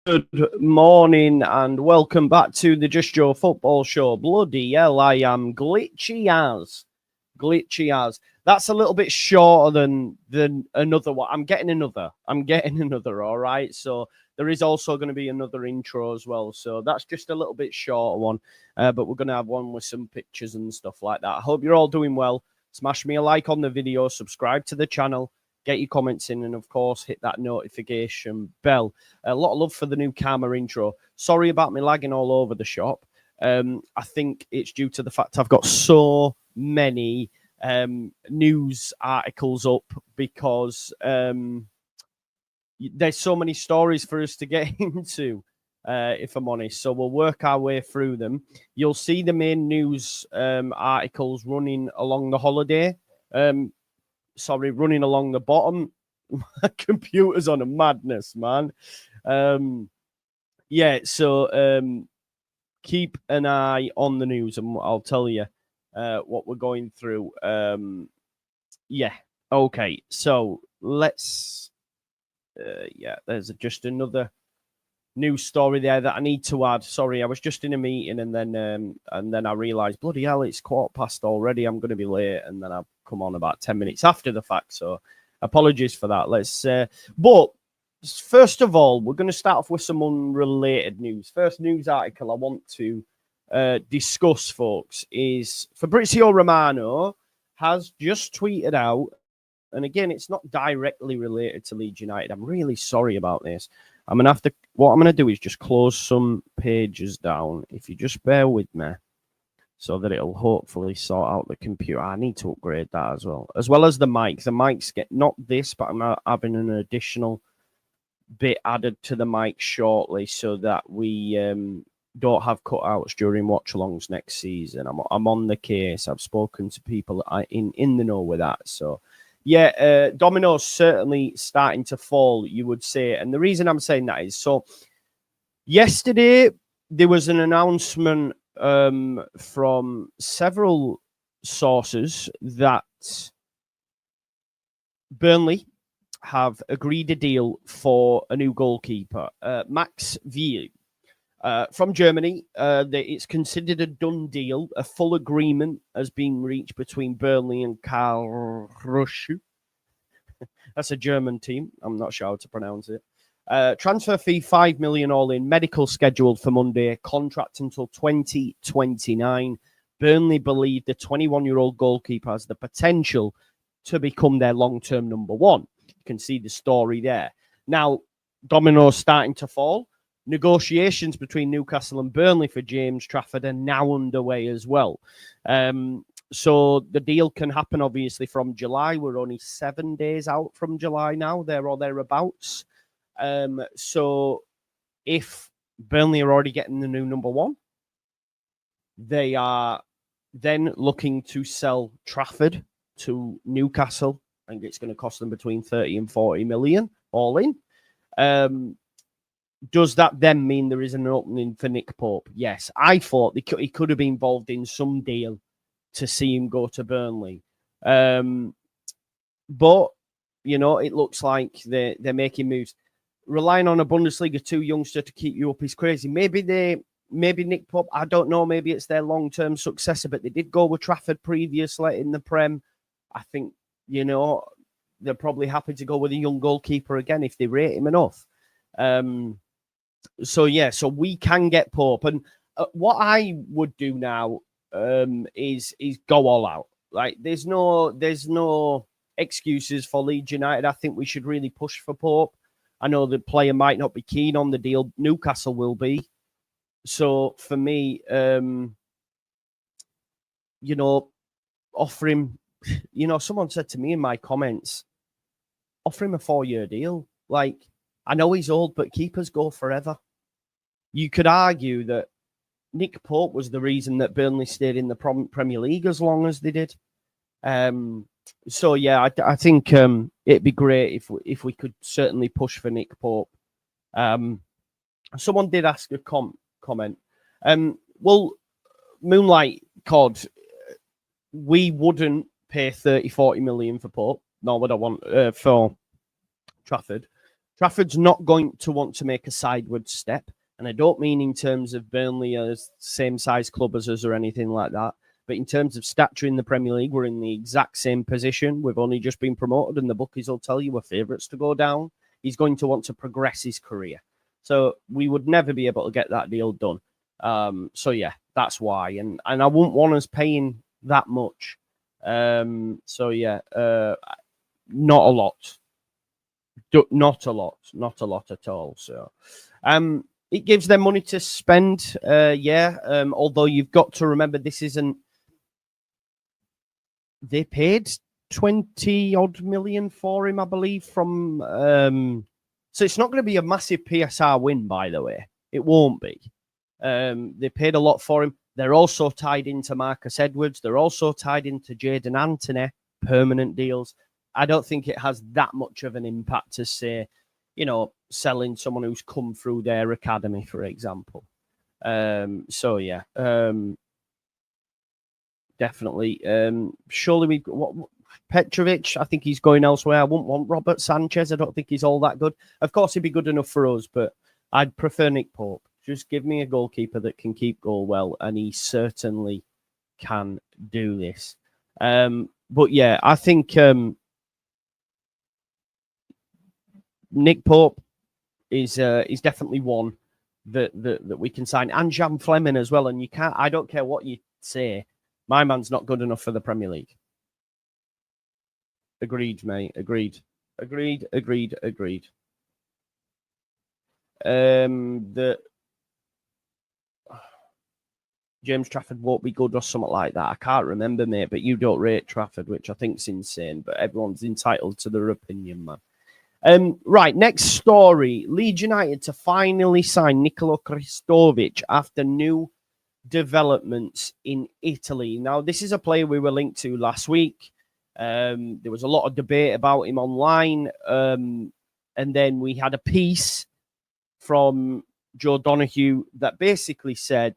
Good morning and welcome back to the Just Joe Football Show. Bloody hell, I am glitchy as. That's a little bit shorter than another one. I'm getting another, all right? So there is also going to be another intro as well. So that's just a little bit shorter one. But we're going to have one with some pictures and stuff like that. I hope you're all doing well. Smash me a like on the video, subscribe to the channel. Get your comments in, and of course, hit that notification bell. A lot of love for the new Karma intro. Sorry about me lagging all over the shop. I think it's due to the fact I've got so many news articles up because there's so many stories for us to get into, if I'm honest. So we'll work our way through them. You'll see the main news articles running along the holiday. Running along the bottom. My computer's on a madness, man. Keep an eye on the news and I'll tell you what we're going through. Okay. So let's... there's just another news story there that I need to add. Sorry, I was just in a meeting and then I realised, bloody hell, it's 15:15 already. I'm going to be late, and then I've come on about 10 minutes after the fact. So apologies for that. But first of all, we're going to start off with some unrelated news. First news article I want to discuss, folks, is Fabrizio Romano has just tweeted out, and again, it's not directly related to Leeds United. I'm really sorry about this. What I'm going to do is just close some pages down, if you just bear with me, so that it'll hopefully sort out the computer. I need to upgrade that as well as the mic. The mics get, not this, but I'm having an additional bit added to the mic shortly so that we don't have cutouts during watch-alongs next season. I'm on the case. I've spoken to people in the know with that, so... Yeah, dominoes certainly starting to fall, you would say. And the reason I'm saying that is, so yesterday there was an announcement from several sources that Burnley have agreed a deal for a new goalkeeper, Max Vier. From Germany, it's considered a done deal. A full agreement has been reached between Burnley and Karlsruhe. That's a German team. I'm not sure how to pronounce it. Transfer fee, 5 million all in. Medical scheduled for Monday. Contract until 2029. Burnley believe the 21-year-old goalkeeper has the potential to become their long-term number one. You can see the story there. Now, dominoes starting to fall. Negotiations between Newcastle and Burnley for James Trafford are now underway as well. So the deal can happen, obviously, from July. We're only 7 days out from July now, there or thereabouts. So if Burnley are already getting the new number one, they are then looking to sell Trafford to Newcastle. I think it's going to cost them between 30 and 40 million all in. Does that then mean there is an opening for Nick Pope? Yes. I thought he could have been involved in some deal to see him go to Burnley. But, you know, it looks like they're making moves. Relying on a Bundesliga 2 youngster to keep you up is crazy. Maybe Nick Pope, I don't know, maybe it's their long-term successor, but they did go with Trafford previously in the Prem. I think, you know, they're probably happy to go with a young goalkeeper again if they rate him enough. So we can get Pope. And what I would do now is go all out. Like, there's no excuses for Leeds United. I think we should really push for Pope. I know the player might not be keen on the deal. Newcastle will be. So for me, you know, offer him, you know, someone said to me in my comments, offer him a 4-year deal. Like, I know he's old, but keepers go forever. You could argue that Nick Pope was the reason that Burnley stayed in the Premier League as long as they did. So, yeah, I think it'd be great if we could certainly push for Nick Pope. Someone did ask a comment. Well, Moonlight Cod, we wouldn't pay 30, 40 million for Pope. No, we don't want for Trafford. Trafford's not going to want to make a sideward step. And I don't mean in terms of Burnley as same size club as us or anything like that. But in terms of stature in the Premier League, we're in the exact same position. We've only just been promoted, and the bookies will tell you we're favourites to go down. He's going to want to progress his career. So we would never be able to get that deal done. So, yeah, that's why. And I wouldn't want us paying that much. So, yeah, not a lot. Not a lot at all. So, it gives them money to spend, although you've got to remember this isn't. They paid 20 odd million for him, I believe, from. So it's not going to be a massive PSR win, by the way. It won't be. They paid a lot for him. They're also tied into Marcus Edwards. They're also tied into Jadon Anthony, permanent deals. I don't think it has that much of an impact to say, selling someone who's come through their academy, for example. So, yeah. Definitely. Surely Petrovic, I think he's going elsewhere. I wouldn't want Robert Sanchez. I don't think he's all that good. Of course, he'd be good enough for us, but I'd prefer Nick Pope. Just give me a goalkeeper that can keep goal well, and he certainly can do this. But yeah, I think Nick Pope is definitely one that we can sign, and Jan Fleming as well. And you can't. I don't care what you say. My man's not good enough for the Premier League. Agreed, mate. Agreed. The James Trafford won't be good or something like that. I can't remember, mate, but you don't rate Trafford, which I think's insane, but everyone's entitled to their opinion, man. Right, next story. Leeds United to finally sign Nikola Krstovic after new developments in Italy. Now, this is a player we were linked to last week. There was a lot of debate about him online. And then we had a piece from Joe Donoghue that basically said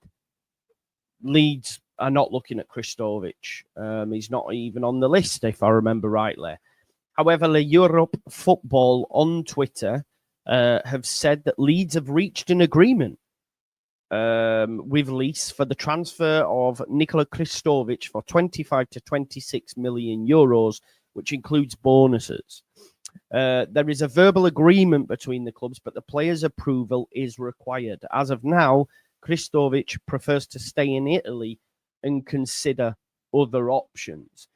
Leeds are not looking at Krstovic. He's not even on the list, if I remember rightly. However, Le Europe Football on Twitter have said that Leeds have reached an agreement with Leeds for the transfer of Nikola Krstovic for 25 to 26 million euros, which includes bonuses. There is a verbal agreement between the clubs, but the player's approval is required. As of now, Krstovic prefers to stay in Italy and consider other options.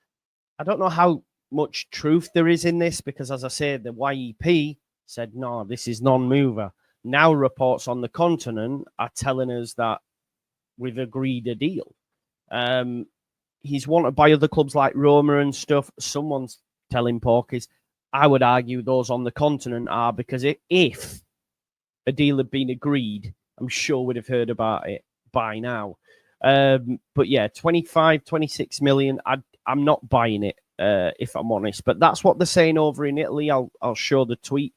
I don't know how much truth there is in this because, as I said, the YEP said, no, this is non-mover. Now reports on the continent are telling us that we've agreed a deal. He's wanted by other clubs like Roma and stuff. Someone's telling Porkies. I would argue those on the continent are because if a deal had been agreed, I'm sure we'd have heard about it by now. But yeah, 25, 26 million. I'm not buying it, if I'm honest. But that's what they're saying over in Italy. I'll show the tweet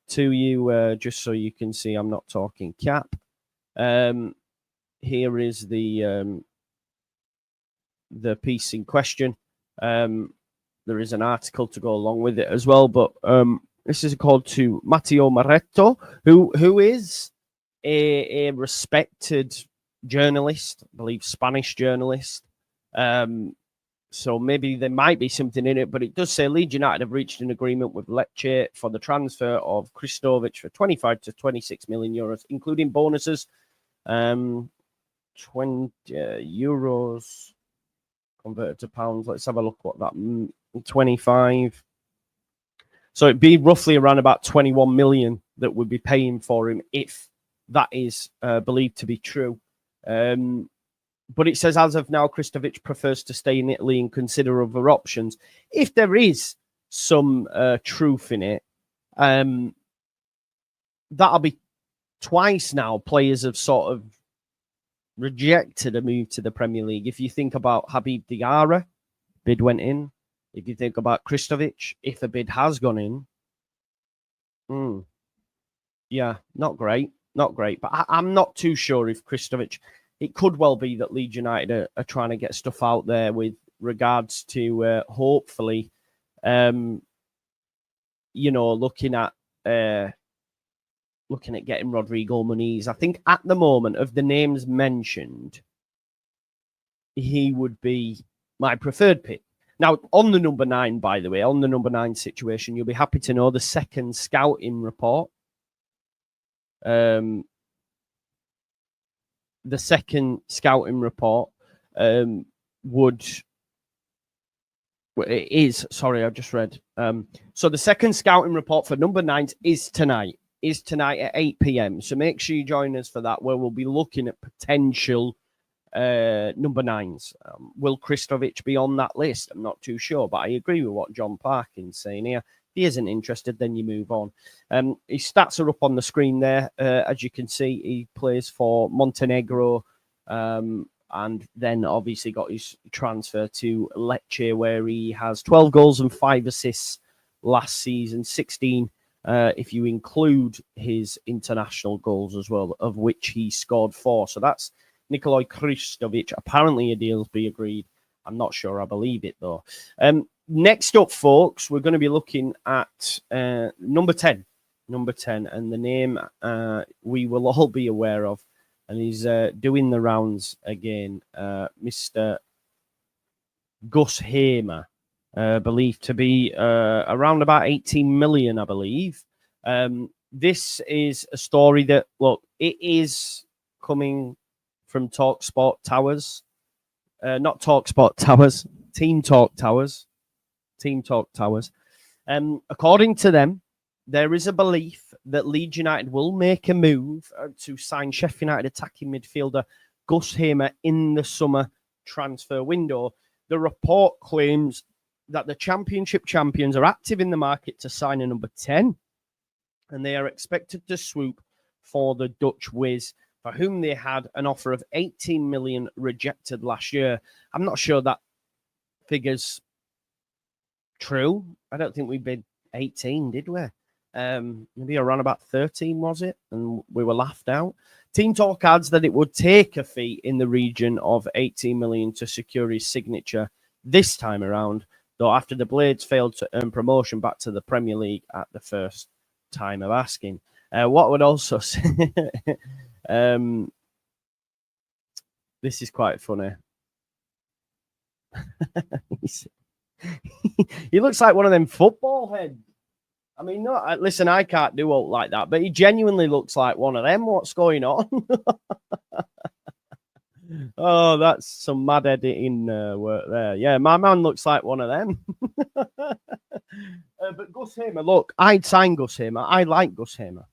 to you just so you can see I'm not talking cap. Here is the piece in question. There is an article to go along with it as well, but this is called to Matteo Maretto, who is a respected journalist, I believe Spanish journalist. So maybe there might be something in it, but it does say Leeds United have reached an agreement with Lecce for the transfer of Krstovic for 25 to 26 million euros, including bonuses. 20 euros converted to pounds. Let's have a look what that 25. So it'd be roughly around about 21 million that would be paying for him if that is believed to be true. But it says, as of now, Krstovic prefers to stay in Italy and consider other options. If there is some truth in it, that'll be twice now players have sort of rejected a move to the Premier League. If you think about Habib Diarra, bid went in. If you think about Krstovic, if a bid has gone in, yeah, not great. But I'm not too sure if Krstovic... It could well be that Leeds United are trying to get stuff out there with regards to hopefully, looking at looking at getting Rodrigo Muniz. I think at the moment, of the names mentioned, he would be my preferred pick. Now, on the number 9, by the way, on the number 9 situation, you'll be happy to know the second scouting report. The second scouting report sorry, I just read. So the second scouting report for number 9 is tonight at 8 p.m. So make sure you join us for that, where we'll be looking at potential number 9s. Will Krstovic be on that list? I'm not too sure, but I agree with what John Parkin's saying here. If he isn't interested, then you move on. His stats are up on the screen there. As you can see, he plays for Montenegro, and then obviously got his transfer to Lecce, where he has 12 goals and 5 assists last season, 16 if you include his international goals as well, of which he scored 4. So that's Nikolaj Krstovic. Apparently a deal's been agreed. I'm not sure I believe it, though. Next up, folks, we're going to be looking at number 10. Number 10, and the name we will all be aware of, and he's doing the rounds again, Mr. Gus Hamer, believed to be around about 18 million, I believe. This is a story that, look, it is coming from TalkSport Towers. Not TalkSport Towers, Team Talk Towers. Team Talk Towers. According to them, there is a belief that Leeds United will make a move to sign Sheffield United attacking midfielder Gus Hamer in the summer transfer window. The report claims that the Championship champions are active in the market to sign a number 10, and they are expected to swoop for the Dutch whiz, for whom they had an offer of 18 million rejected last year. I'm not sure that figure's true. I don't think we bid 18, did we? Maybe around about 13, was it? And we were laughed out. Team Talk adds that it would take a fee in the region of 18 million to secure his signature this time around, though after the Blades failed to earn promotion back to the Premier League at the first time of asking. What would also say, this is quite funny. He looks like one of them football heads. I mean, no, listen, I can't do all like that, but he genuinely looks like one of them. What's going on? Oh, that's some mad editing work there. Yeah, my man looks like one of them. But Gus Hamer, look, I'd sign Gus Hamer. I like Gus Hamer.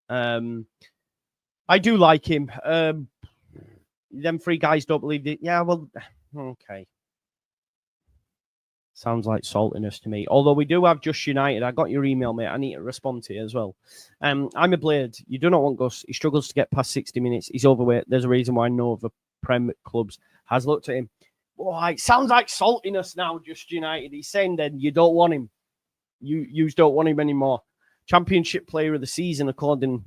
I do like him. Them 3 guys don't believe it. Yeah, well, okay. Sounds like saltiness to me. Although we do have Just United. I got your email, mate. I need to respond to you as well. I'm a Blade. You do not want Gus. He struggles to get past 60 minutes. He's overweight. There's a reason why no other Prem clubs has looked at him. Oh, it sounds like saltiness now, Just United. He's saying then you don't want him. You don't want him anymore. Championship player of the season, according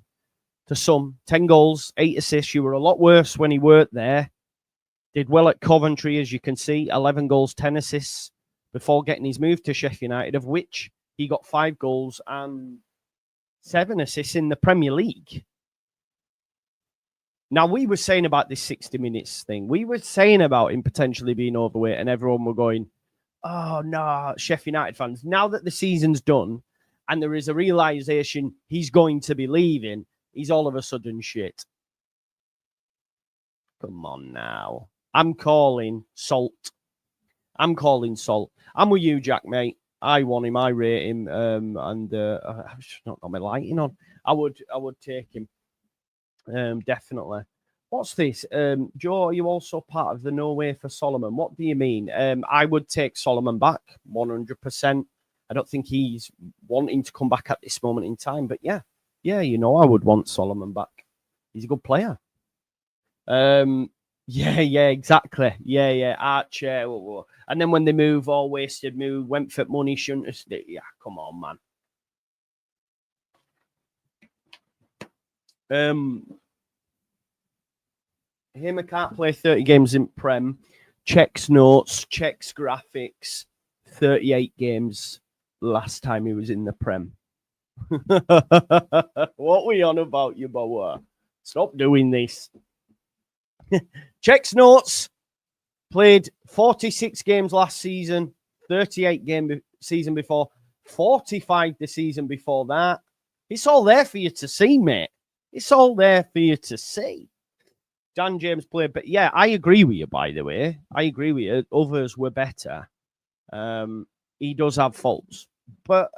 to some. 10 goals, 8 assists. You were a lot worse when he weren't there. Did well at Coventry, as you can see. 11 goals, 10 assists. Before getting his move to Sheffield United, of which he got 5 goals and 7 assists in the Premier League. Now, we were saying about this 60 minutes thing. We were saying about him potentially being overweight, and everyone were going, oh, no, Sheffield United fans. Now that the season's done and there is a realization he's going to be leaving, he's all of a sudden shit. Come on now. I'm calling salt. I'm with you, Jack, mate. I want him. I rate him. And I've just not got my lighting on. I would take him. Definitely. What's this? Joe, are you also part of the No Way for Solomon? What do you mean? I would take Solomon back 100%. I don't think he's wanting to come back at this moment in time. But yeah, you know, I would want Solomon back. He's a good player. Yeah, exactly. Yeah, Archer. And then when they move, all wasted move, went for money, shouldn't have. Yeah, come on, man. Hamer can't play 30 games in Prem. Checks notes, checks graphics. 38 games last time he was in the Prem. What we on about, you boa? Stop doing this. Checks notes. Played 46 games last season, 38 game season before, 45 the season before that. It's all there for you to see, mate. It's all there for you to see. Dan James played, but yeah, I agree with you, by the way. I agree with you. Others were better. He does have faults, but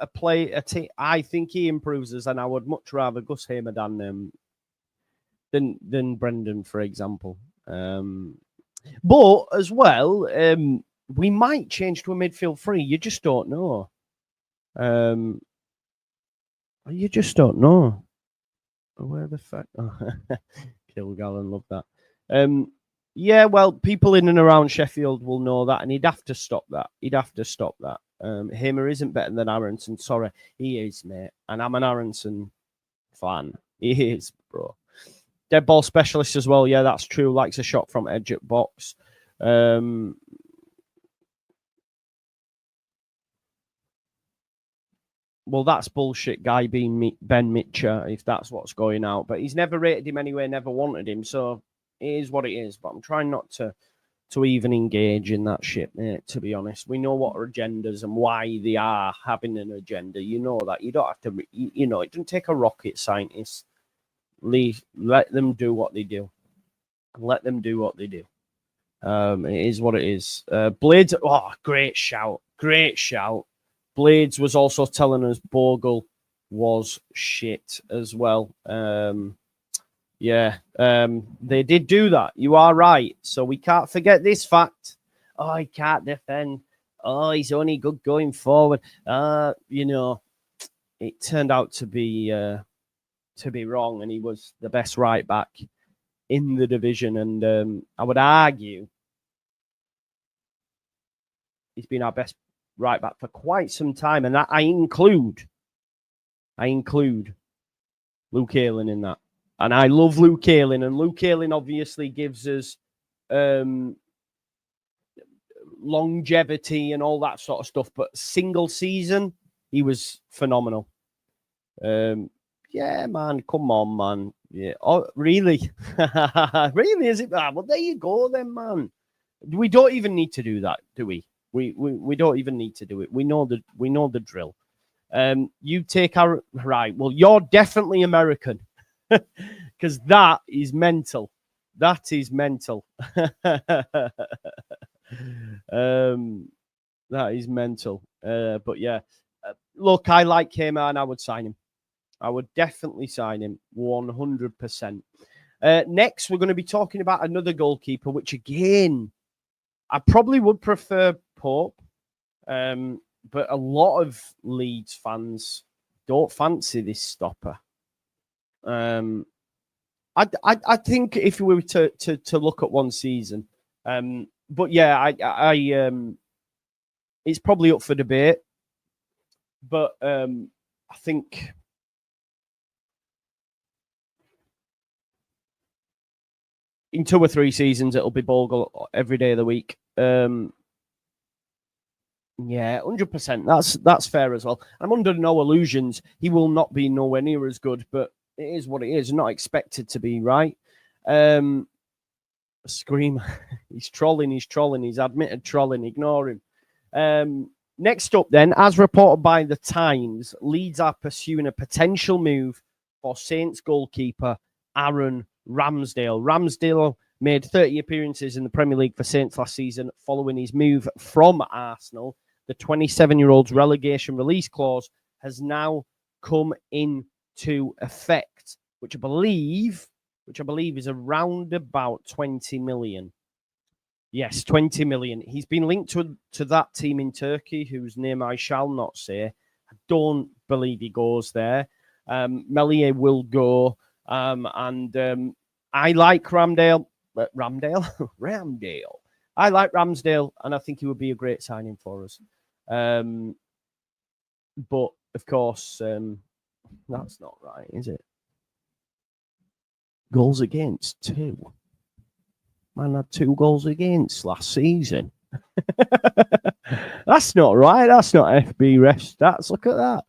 I think he improves us, and I would much rather Gus Hamer than Brendan, for example. But as well, we might change to a midfield three. You just don't know. You just don't know. Where the fuck? Oh, Kilgallen, love that. Yeah, well, people in and around Sheffield will know that, and he'd have to stop that. Hamer isn't better than Aronson. Sorry, he is, mate. And I'm an Aronson fan. He is, bro. Dead ball specialist as well. Yeah, that's true. Likes a shot from edge at box. Well, that's bullshit, guy being Ben Mitchell, if that's what's going out. But he's never rated him anyway, never wanted him. So it is what it is. But I'm trying not to even engage in that shit, mate, to be honest. We know what are agendas and why they are having an agenda. You know that. You don't have to, you know, it doesn't take a rocket scientist. Let them do what they do. Let them do what they do. It is what it is. Blades, great shout. Great shout. Blades was also telling us Bogle was shit as well. They did do that. You are right. So we can't forget this fact. Oh, he can't defend. Oh, he's only good going forward. You know, it turned out to be wrong, and he was the best right back in the division. And I would argue he's been our best right back for quite some time, and that I include Luke Ayling in that. And I love Luke Ayling, and Luke Ayling obviously gives us longevity and all that sort of stuff. But single season, he was phenomenal. Yeah, man, come on, man. Yeah, oh, really, really is it? Well, there you go, then, man. We don't even need to do that, do we? We don't even need to do it. We know the drill. You take our right. Well, you're definitely American, because that is mental. That is mental. That is mental. But yeah, look, I like him, and I would sign him. I would definitely sign him 100%. Next, we're going to be talking about another goalkeeper, which again, I probably would prefer Pope, but a lot of Leeds fans don't fancy this stopper. I think if we were to look at one season, but yeah, I it's probably up for debate, but I think in 2 or 3 seasons it'll be Bogle every day of the week. Yeah, 100%. That's fair as well. I'm under no illusions. He will not be nowhere near as good, but it is what it is. Not expected to be, right? Scream. He's trolling. He's admitted trolling. Ignore him. Next up, then, as reported by The Times, Leeds are pursuing a potential move for Saints goalkeeper Aaron Ramsdale. Ramsdale made 30 appearances in the Premier League for Saints last season following his move from Arsenal. The 27-year-old's relegation release clause has now come into effect, which I believe is around about 20 million. Yes, 20 million. He's been linked to that team in Turkey, whose name I shall not say. I don't believe he goes there. Melier will go. And I like Ramsdale. Ramsdale. I like Ramsdale, and I think he would be a great signing for us. But, of course, that's not right, is it? Goals against 2. Man had 2 goals against last season. That's not right. That's not FB ref stats. Look at that.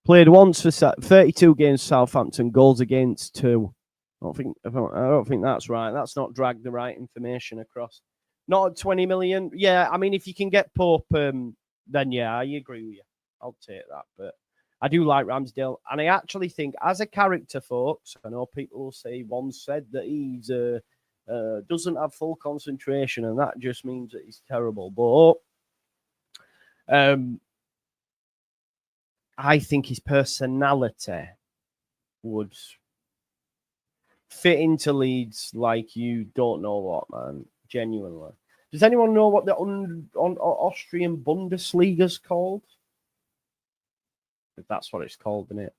Played once for 32 games for Southampton, goals against 2. I don't think that's right. That's not dragged the right information across. Not at 20 million. Yeah, I mean, if you can get Pope, then yeah, I agree with you. I'll take that. But I do like Ramsdale. And I actually think, as a character, folks, I know people will say once said that he's doesn't have full concentration, and that just means that he's terrible. But I think his personality would fit into Leeds like you don't know what, man. Genuinely. Does anyone know what the Austrian Bundesliga's called? If that's what it's called, isn't it?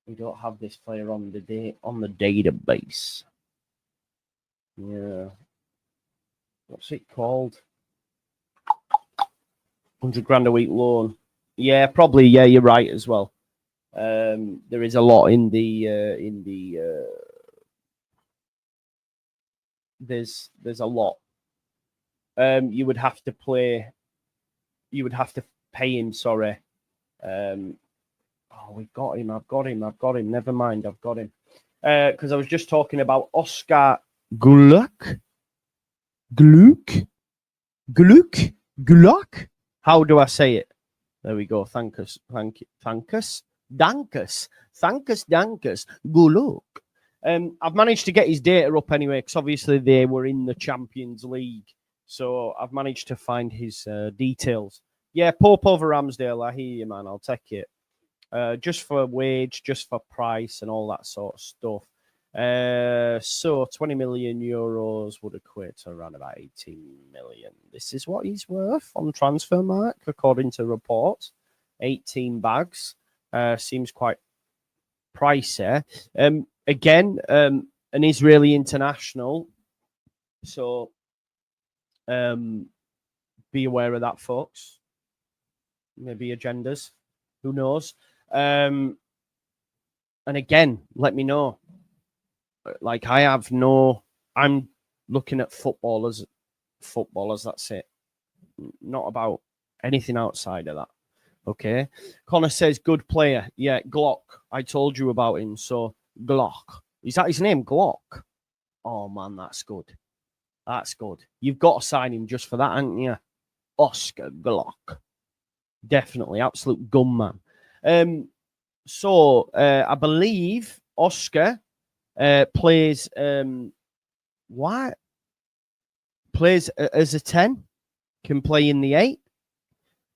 We don't have this player on the database. Yeah. What's it called? 100 grand a week loan. Yeah, probably. Yeah, you're right as well. There is a lot in the there's a lot. You would have to pay him. Sorry. We've got him. I've got him. Never mind. I've got him. Because I was just talking about Oscar Gloukh. How do I say it? There we go. Dankus. Gloukh. I've managed to get his data up anyway, because obviously they were in the Champions League. So I've managed to find his details. Yeah, Pope over Ramsdale. I hear you, man. I'll take it. Just for wage, just for price, and all that sort of stuff. So 20 million euros would equate to around about 18 million. This is what he's worth on Transfermarkt, according to reports. 18 bags. Seems quite pricey. Again, an Israeli international. So be aware of that, folks. Maybe agendas. Who knows? And again, let me know. Like, I'm looking at footballers, that's it. Not about anything outside of that. Okay. Connor says, good player. Yeah, Gloukh. I told you about him. So, Gloukh. Is that his name? Gloukh? Oh, man, that's good. That's good. You've got to sign him just for that, haven't you? Oscar Gloukh. Definitely. Absolute gunman. So, I believe Oscar plays plays as a 10, can play in the 8,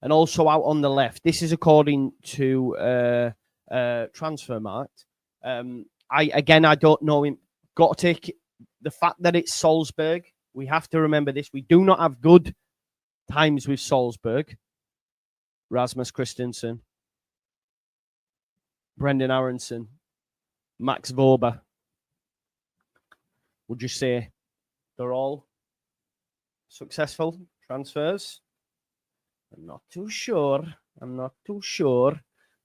and also out on the left. This is according to Transfermarkt. I don't know him. Got to take the fact that it's Salzburg. We have to remember this. We do not have good times with Salzburg. Rasmus Christensen, Brendan Aronson, Max Vober. Would you say they're all successful transfers? I'm not too sure.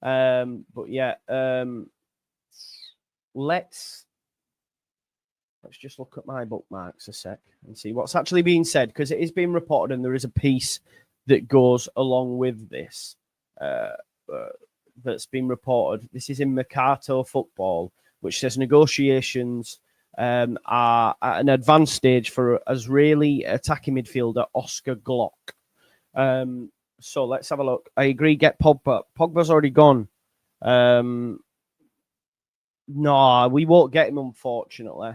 But yeah, let's just look at my bookmarks a sec and see what's actually being said, because it is being reported and there is a piece that goes along with this that's been reported. This is in Mercato Football, which says negotiations are at an advanced stage for Israeli attacking midfielder Oscar Gloukh. So let's have a look. I agree, get Pogba. Pogba's already gone. No, we won't get him, unfortunately.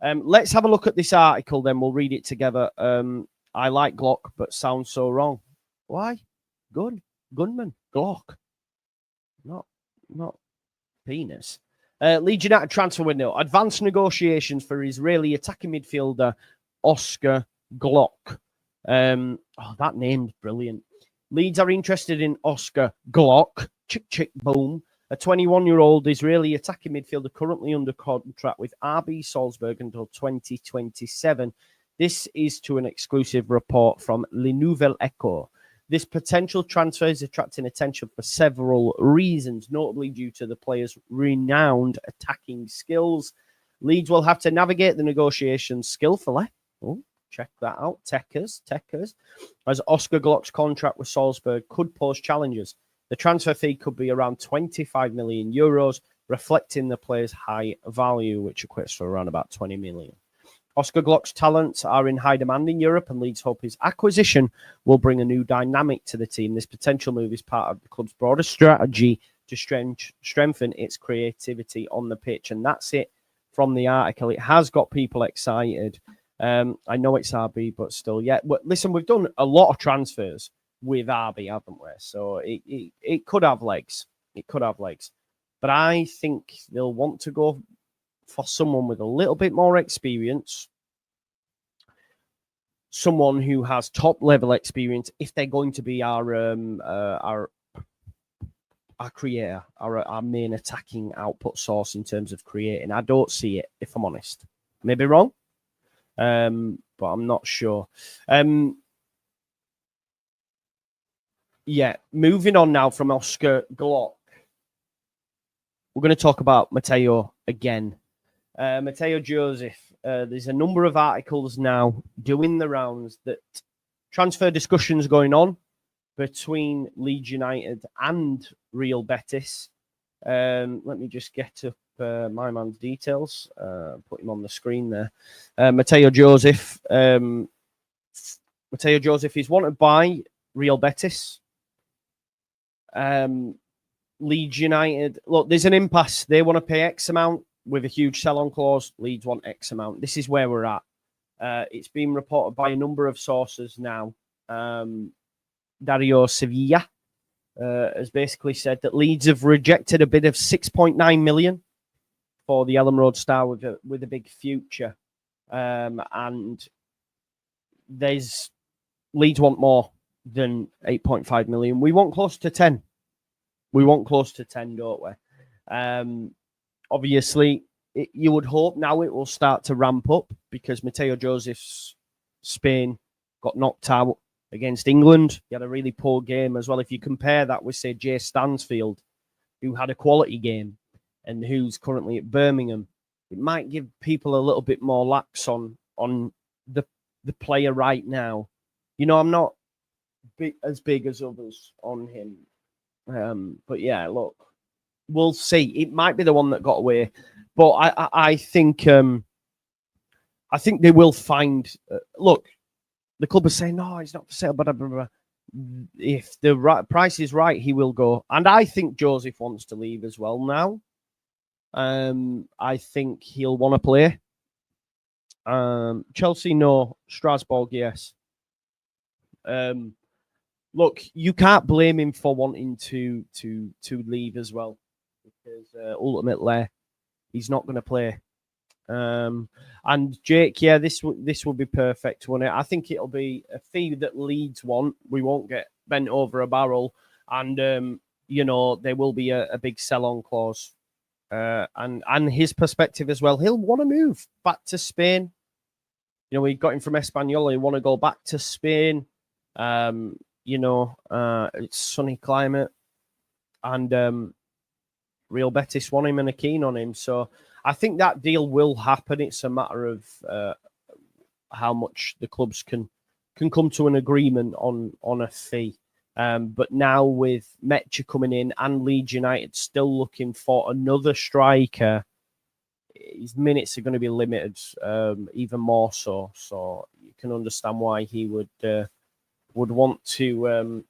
Let's have a look at this article, then we'll read it together. I like Gloukh, but sounds so wrong. Why? Gunman. Gloukh. Not penis. Leeds United transfer window. Advanced negotiations for Israeli attacking midfielder Oscar Gloukh. That name's brilliant. Leeds are interested in Oscar Gloukh. Chick, boom. A 21-year-old Israeli attacking midfielder currently under contract with RB Salzburg until 2027. This is to an exclusive report from Le Nouvel Echo. This potential transfer is attracting attention for several reasons, notably due to the player's renowned attacking skills. Leeds will have to navigate the negotiations skillfully. Oh, check that out. Techers. As Oscar Gloukh's contract with Salzburg could pose challenges. The transfer fee could be around 25 million euros, reflecting the player's high value, which equates to around about 20 million. Oscar Glouk's talents are in high demand in Europe, and Leeds hope his acquisition will bring a new dynamic to the team. This potential move is part of the club's broader strategy to strengthen its creativity on the pitch. And that's it from the article. It has got people excited. I know it's RB, but still, yeah. But listen, we've done a lot of transfers with RB, haven't we? So it could have legs. It could have legs. But I think they'll want to go for someone with a little bit more experience, someone who has top level experience. If they're going to be our creator, our main attacking output source in terms of creating, I don't see it. If I'm honest, maybe wrong, but I'm not sure. Yeah, moving on now from Oscar Gloukh, we're going to talk about Mateo again. Mateo Joseph, there's a number of articles now doing the rounds that transfer discussions going on between Leeds United and Real Betis. Let me just get up my man's details, put him on the screen there. Mateo Joseph is wanted by Real Betis. Leeds United, look, there's an impasse. They want to pay X amount with a huge sell-on clause. Leeds want X amount. This is where we're at. It's been reported by a number of sources now. Dario Sevilla has basically said that Leeds have rejected a bid of 6.9 million for the Ellen Road star with a big future. And Leeds want more than 8.5 million. We want close to 10. We want close to 10, don't we? Obviously, you would hope now it will start to ramp up because Mateo Joseph's Spain got knocked out against England. He had a really poor game as well. If you compare that with, say, Jay Stansfield, who had a quality game and who's currently at Birmingham, it might give people a little bit more lax on the player right now. You know, I'm not as big as others on him. But yeah, look, we'll see. It might be the one that got away, but I think they will find. Look, the club is saying no, it's not for sale. But if the price is right, he will go. And I think Joseph wants to leave as well now. I think he'll want to play. Chelsea, no. Strasbourg, yes. Look, you can't blame him for wanting to leave as well, because ultimately he's not going to play. And Jake, yeah, this will be perfect, won't it? I think it'll be a fee that Leeds want. We won't get bent over a barrel, and you know, there will be a big sell-on clause, and his perspective as well. He'll want to move back to Spain. You know, we got him from Espanyol. He want to go back to Spain. You know, it's sunny climate, and Real Betis want him and are keen on him. So I think that deal will happen. It's a matter of how much the clubs can come to an agreement on a fee. But now with Metcha coming in and Leeds United still looking for another striker, his minutes are going to be limited, even more so. So you can understand why he would want to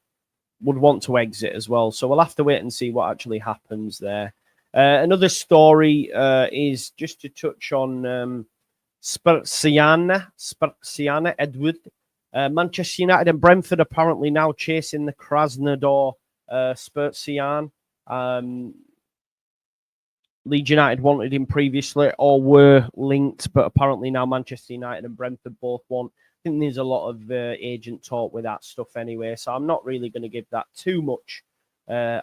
exit as well. So we'll have to wait and see what actually happens there. Another story is just to touch on Spersiana Edward. Manchester United and Brentford apparently now chasing the Krasnodar Spersian. Leeds United wanted him previously or were linked, but apparently now Manchester United and Brentford both want. I think there's a lot of agent talk with that stuff anyway, so I'm not really going to give that too much too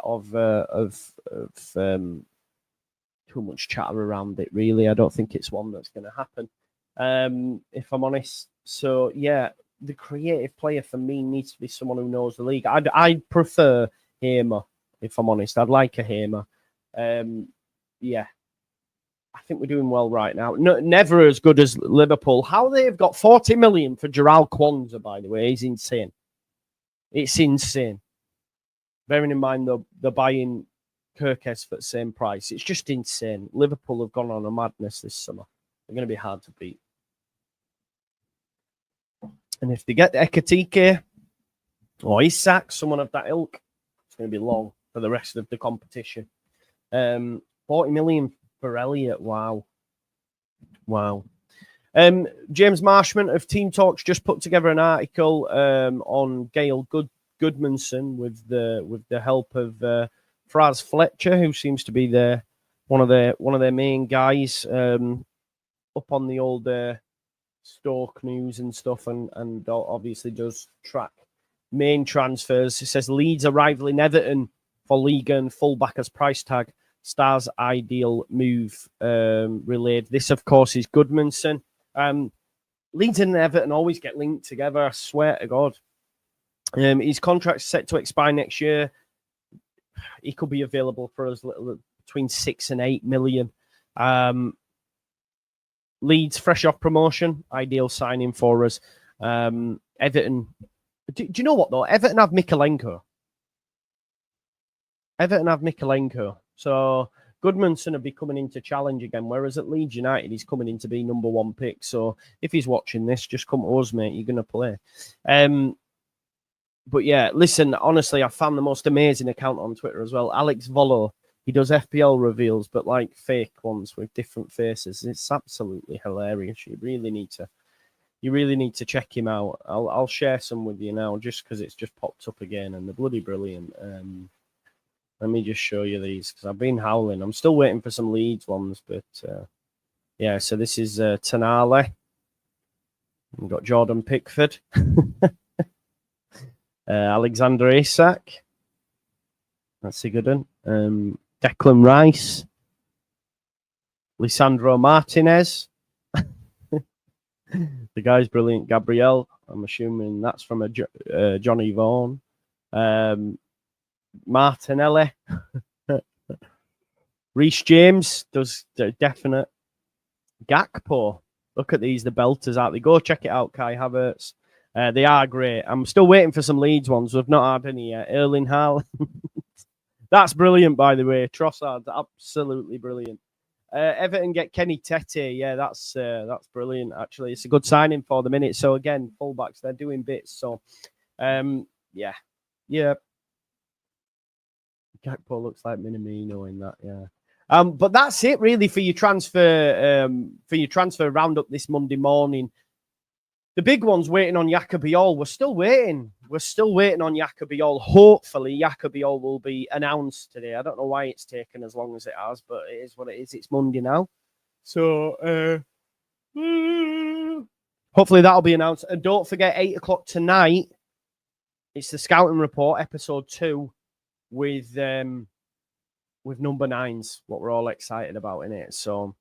much chatter around it. Really, I don't think it's one that's going to happen, if I'm honest. So yeah, the creative player for me needs to be someone who knows the league. I'd prefer Hamer, if I'm honest. I'd like a Hamer. Yeah. I think we're doing well right now. No, never as good as Liverpool. How they've got 40 million for Gerald Kwanzaa, by the way, is insane. It's insane. Bearing in mind they're buying Kirkes for the same price. It's just insane. Liverpool have gone on a madness this summer. They're going to be hard to beat. And if they get Ekatike or Isak, someone of that ilk, it's going to be long for the rest of the competition. 40 million for Elliott. Wow. James Marshman of Team Talks just put together an article on Gail Goodmanson with the help of Fraz Fletcher, who seems to be one of their main guys up on the old Stoke news and stuff, and obviously does track main transfers. It says Leeds are rivaling Everton for Liga and fullback as price tag. Stars ideal move relayed. This, of course, is Goodmanson. Leeds and Everton always get linked together. I swear to God. His contract's set to expire next year. He could be available for as little between 6 and 8 million. Leeds, fresh off promotion, ideal signing for us. Everton. Do you know what though? Everton have Mikalenko. So Goodmanson will be coming in to challenge again, whereas at Leeds United, he's coming in to be number one pick. So if he's watching this, just come to us, mate. You're going to play. But yeah, listen, honestly, I found the most amazing account on Twitter as well. Alex Volo. He does FPL reveals, but like fake ones with different faces. It's absolutely hilarious. You really need to check him out. I'll share some with you now, just because it's just popped up again, and they're bloody brilliant. Let me just show you these, because I've been howling. I'm still waiting for some Leeds ones, but yeah. So this is Tonali. We've got Jordan Pickford, Alexander Isak. That's a good one. Declan Rice, Lisandro Martinez. The guy's brilliant. Gabriel. I'm assuming that's from a Johnny Vaughan. Martinelli. Reece James does definite. Gakpo. Look at these, the belters out there. Go check it out, Kai Havertz. They are great. I'm still waiting for some Leeds ones. We've not had any yet. Erling Haaland. That's brilliant, by the way. Trossard, absolutely brilliant. Everton get Kenny Tete. Yeah, that's brilliant, actually. It's a good signing for the minute. So, again, fullbacks, they're doing bits. So, yeah. Gakpo looks like Minamino in that, yeah. But that's it, really, for your transfer roundup this Monday morning. The big one's waiting on Yacobiol. We're still waiting. On Yacobiol. Hopefully, Yacobiol will be announced today. I don't know why it's taken as long as it has, but it is what it is. It's Monday now. So, hopefully that'll be announced. And don't forget, 8 o'clock tonight, it's the Scouting Report, episode 2, with number 9s, what we're all excited about in it. So,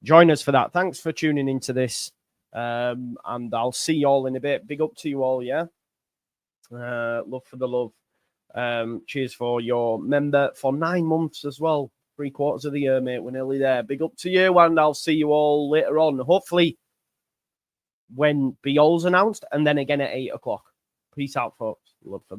join us for that. Thanks for tuning into this. And I'll see you all in a bit. Big up to you all, yeah? Love for the love. Cheers for your member for 9 months as well. 3/4 of the year, mate. We're nearly there. Big up to you, and I'll see you all later on. Hopefully, when Biol's announced, and then again at 8 o'clock. Peace out, folks. Love for